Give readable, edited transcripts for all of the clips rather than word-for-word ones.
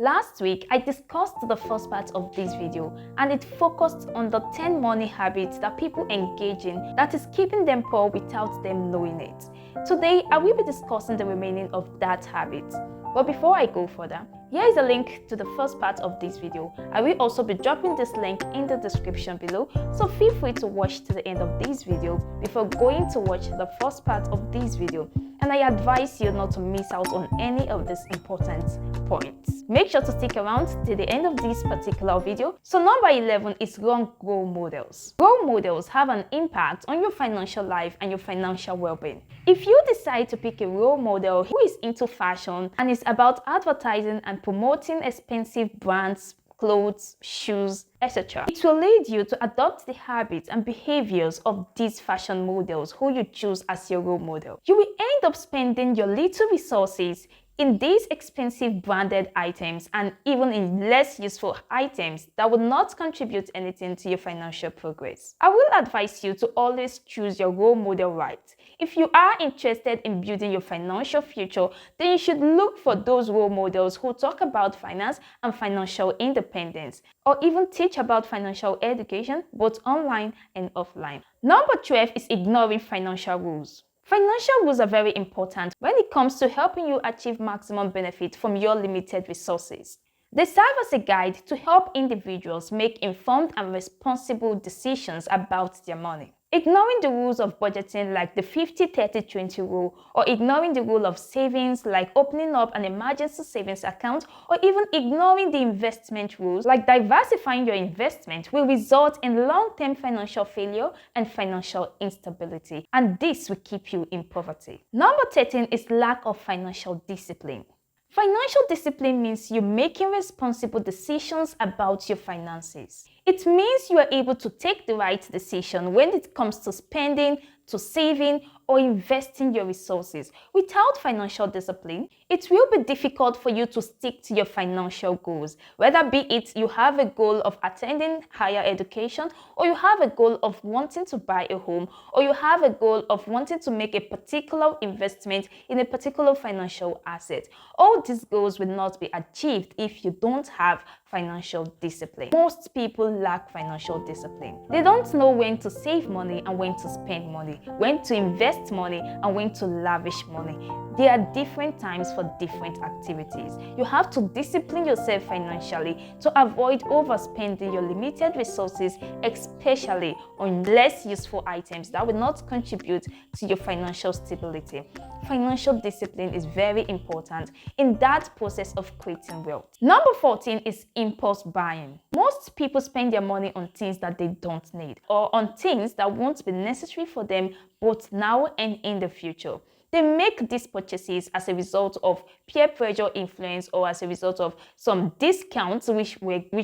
Last week, I discussed the first part of this video and it focused on the 10 money habits that people engage in that is keeping them poor without them knowing it. Today, I will be discussing the remaining of that habit. But before I go further, here is a link to the first part of this video. I will also be dropping this link in the description below, so feel free to watch to the end of this video before going to watch the first part of this video. And I advise you not to miss out on any of these important points. Make sure to stick around till the end of this particular video. So number 11 is wrong role models. Role models have an impact on your financial life and your financial well-being. If you decide to pick a role model who is into fashion and is about advertising and promoting expensive brands, clothes, shoes, etc., it will lead you to adopt the habits and behaviors of these fashion models who you choose as your role model. You will end up spending your little resources in these expensive branded items and even in less useful items that will not contribute anything to your financial progress. I will advise you to always choose your role model right. If you are interested in building your financial future, then you should look for those role models who talk about finance and financial independence, or even teach about financial education both online and offline. Number 12 is ignoring financial rules. Financial rules are very important when it comes to helping you achieve maximum benefit from your limited resources. They serve as a guide to help individuals make informed and responsible decisions about their money. Ignoring the rules of budgeting like the 50-30-20 rule, or ignoring the rule of savings like opening up an emergency savings account, or even ignoring the investment rules like diversifying your investment will result in long-term financial failure and financial instability, and this will keep you in poverty. Number 13 is lack of financial discipline. Financial discipline means you're making responsible decisions about your finances. It means you are able to take the right decision when it comes to spending, to saving, or investing your resources. Without financial discipline, it will be difficult for you to stick to your financial goals, whether be it you have a goal of attending higher education, or you have a goal of wanting to buy a home, or you have a goal of wanting to make a particular investment in a particular financial asset. All these goals will not be achieved if you don't have financial discipline. Most people lack financial discipline. They don't know when to save money and when to spend money, when to invest money and when to lavish money. There are different times for different activities. You have to discipline yourself financially to avoid overspending your limited resources, especially on less useful items that will not contribute to your financial stability. Financial discipline is very important in that process of creating wealth. Number 14 is impulse buying. Most people spend their money on things that they don't need, or on things that won't be necessary for them both now and in the future. They make these purchases as a result of peer pressure influence, or as a result of some discounts which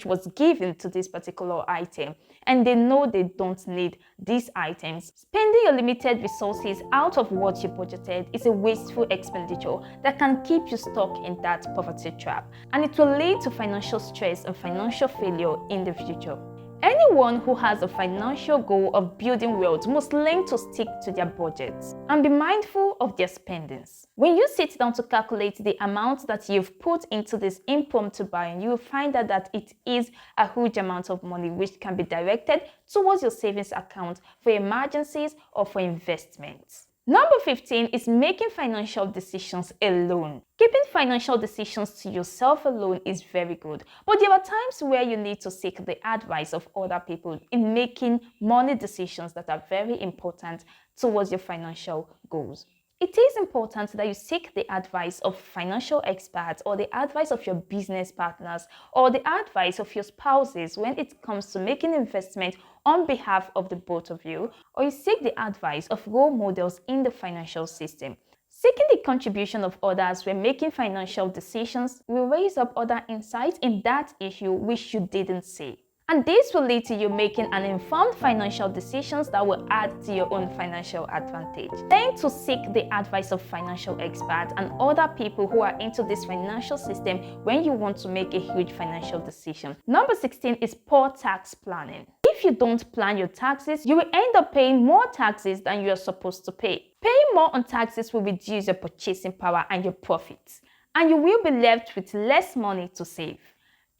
was given to this particular item, and they know they don't need these items. Spending your limited resources out of what you budgeted is a wasteful expenditure that can keep you stuck in that poverty trap, and it will lead to financial stress and financial failure in the future. Anyone who has a financial goal of building wealth must learn to stick to their budgets and be mindful of their spendings. When you sit down to calculate the amount that you've put into this impromptu buying, you will find out that it is a huge amount of money which can be directed towards your savings account for emergencies or for investments. Number 15 is making financial decisions alone. Keeping financial decisions to yourself alone is very good, but there are times where you need to seek the advice of other people in making money decisions that are very important towards your financial goals. It is important that you seek the advice of financial experts, or the advice of your business partners, or the advice of your spouses when it comes to making investment on behalf of the both of you, or you seek the advice of role models in the financial system. Seeking the contribution of others when making financial decisions will raise up other insights in that issue which you didn't see. And this will lead to you making an informed financial decisions that will add to your own financial advantage. Learn to seek the advice of financial experts and other people who are into this financial system when you want to make a huge financial decision. Number 16 is poor tax planning. If you don't plan your taxes, you will end up paying more taxes than you are supposed to pay. Paying more on taxes will reduce your purchasing power and your profits. and you will be left with less money to save.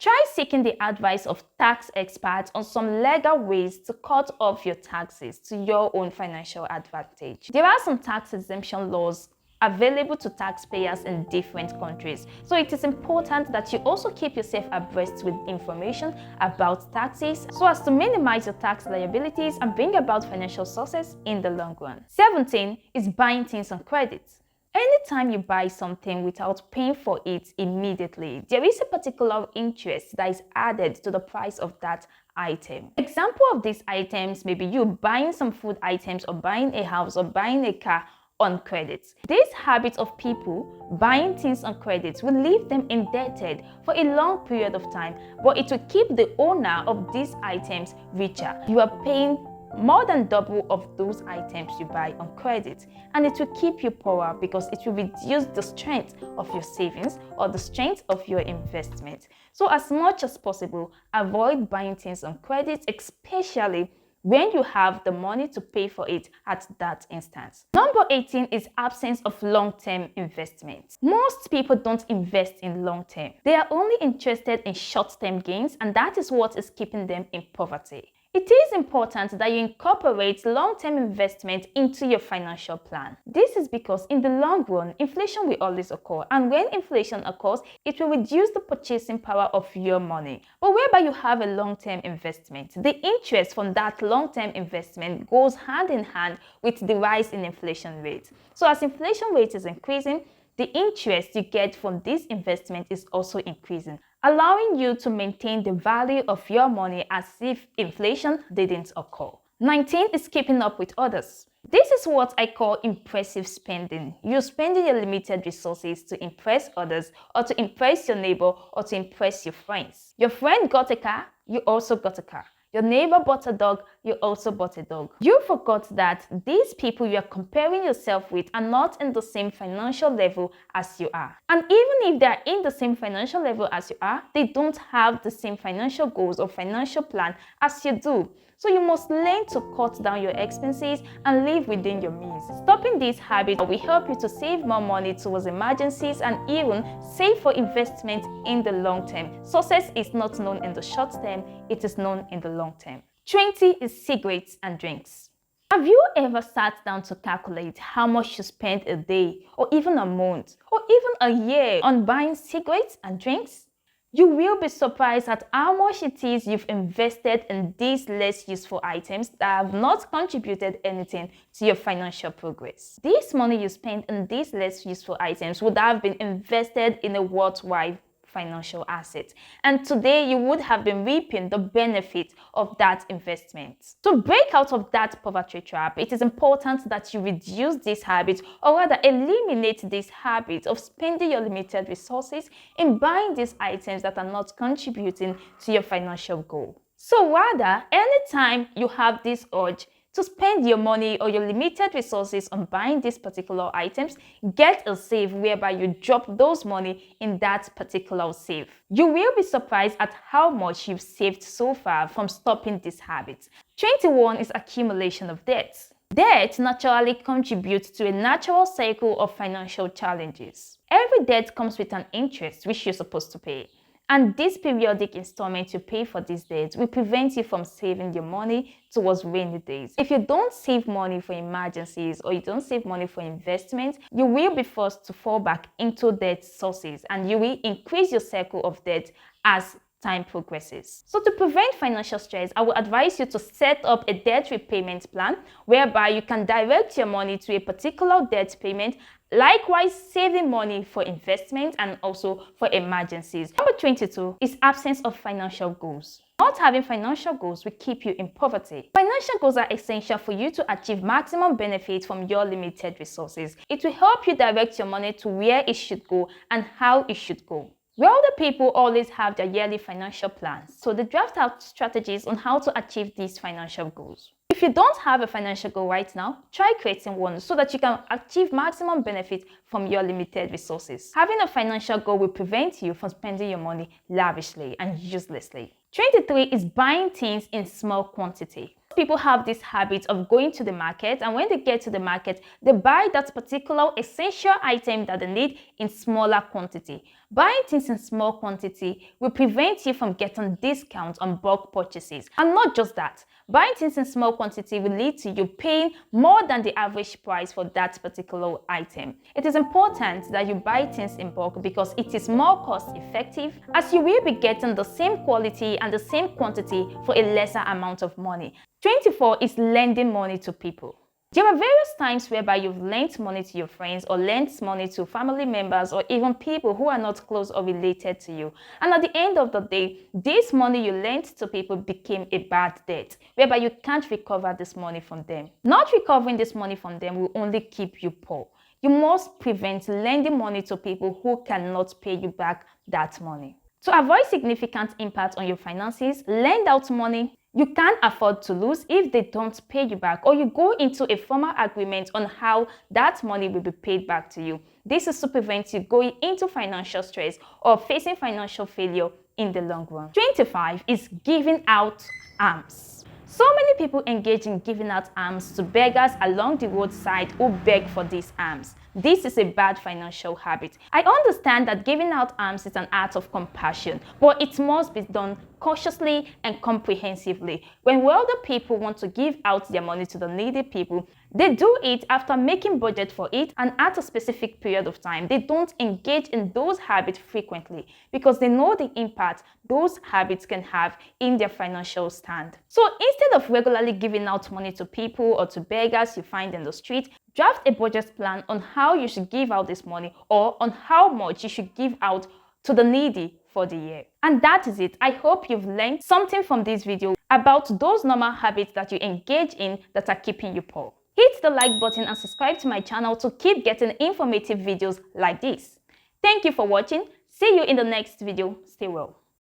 Try seeking the advice of tax experts on some legal ways to cut off your taxes to your own financial advantage. There are some tax exemption laws available to taxpayers in different countries, so it is important that you also keep yourself abreast with information about taxes so as to minimize your tax liabilities and bring about financial success in the long run. 17 is buying things on credit. Anytime you buy something without paying for it immediately, there is a particular interest that is added to the price of that item. Example of these items may be you buying some food items or buying a house or buying a car on credit. This habit of people buying things on credit will leave them indebted for a long period of time, but it will keep the owner of these items richer. You are paying more than double of those items you buy on credit, and it will keep you poorer because it will reduce the strength of your savings or the strength of your investment. So as much as possible, avoid buying things on credit, especially when you have the money to pay for it at that instance. Number 18 is absence of long-term investment. Most people don't invest in long-term. They are only interested in short-term gains, and that is what is keeping them in poverty. It is important that you incorporate long-term investment into your financial plan. This is because in the long run, inflation will always occur, and when inflation occurs, it will reduce the purchasing power of your money. But whereby you have a long-term investment, the interest from that long-term investment goes hand in hand with the rise in inflation rate. So as inflation rate is increasing, the interest you get from this investment is also increasing, allowing you to maintain the value of your money as if inflation didn't occur. 19 is keeping up with others. This is what I call impressive spending. You're spending your limited resources to impress others, or to impress your neighbor, or to impress your friends. Your friend got a car, you also got a car. Your neighbor bought a dog, you also bought a dog. You forgot that these people you are comparing yourself with are not in the same financial level as you are. And even if they are in the same financial level as you are, they don't have the same financial goals or financial plan as you do. So you must learn to cut down your expenses and live within your means. Stopping this habit will help you to save more money towards emergencies and even save for investment in the long term. Success is not known in the short term, it is known in the long term. 20 is cigarettes and drinks. Have you ever sat down to calculate how much you spend a day, or even a month, or even a year on buying cigarettes and drinks? You will be surprised at how much it is you've invested in these less useful items that have not contributed anything to your financial progress. This money you spend in these less useful items would have been invested in a worthwhile financial asset, and today you would have been reaping the benefit of that investment. To break out of that poverty trap, it is important that you reduce this habit, or rather eliminate this habit of spending your limited resources in buying these items that are not contributing to your financial goal. So rather, anytime you have this urge to spend your money or your limited resources on buying these particular items, get a save whereby you drop those money in that particular save. You will be surprised at how much you've saved so far from stopping this habit. 21 is accumulation of debts. Debt naturally contributes to a natural cycle of financial challenges. Every debt comes with an interest which you're supposed to pay. And this periodic installment you pay for these debts will prevent you from saving your money towards rainy days. If you don't save money for emergencies, or you don't save money for investment, you will be forced to fall back into debt sources, and you will increase your cycle of debt as time progresses. So to prevent financial stress, I would advise you to set up a debt repayment plan whereby you can direct your money to a particular debt payment, likewise saving money for investment and also for emergencies. Number 22 is absence of financial goals. Not having financial goals will keep you in poverty. Financial goals are essential for you to achieve maximum benefit from your limited resources. It will help you direct your money to where it should go and how it should go. Wealthy people always have their yearly financial plans, so they draft out strategies on how to achieve these financial goals. If you don't have a financial goal right now, try creating one so that you can achieve maximum benefit from your limited resources. Having a financial goal will prevent you from spending your money lavishly and uselessly. 23 is buying things in small quantity. people have this habit of going to the market, and when they get to the market, they buy that particular essential item that they need in smaller quantity. Buying things in small quantity will prevent you from getting discounts on bulk purchases. And not just that, buying things in small quantity will lead to you paying more than the average price for that particular item. It is important that you buy things in bulk because it is more cost effective, as you will be getting the same quality and the same quantity for a lesser amount of money. 24 is lending money to people. There are various times whereby you've lent money to your friends or lent money to family members or even people who are not close or related to you. And at the end of the day, this money you lent to people became a bad debt, whereby you can't recover this money from them. Not recovering this money from them will only keep you poor. You must prevent lending money to people who cannot pay you back that money. To avoid significant impact on your finances, lend out money you can't afford to lose if they don't pay you back, or you go into a formal agreement on how that money will be paid back to you. This is to prevent you going into financial stress or facing financial failure in the long run. 25 is giving out alms. So many people engage in giving out alms to beggars along the roadside who beg for these alms. This is a bad financial habit. I understand that giving out alms is an act of compassion, but it must be done cautiously and comprehensively. When wealthy people want to give out their money to the needy people, they do it after making budget for it and at a specific period of time. They don't engage in those habits frequently because they know the impact those habits can have in their financial stand. So instead of regularly giving out money to people or to beggars you find in the street, draft a budget plan on how you should give out this money or on how much you should give out to the needy for the year. And that is it. I hope you've learned something from this video about those normal habits that you engage in that are keeping you poor. Hit the like button and subscribe to my channel to keep getting informative videos like this. Thank you for watching. See you in the next video. Stay well.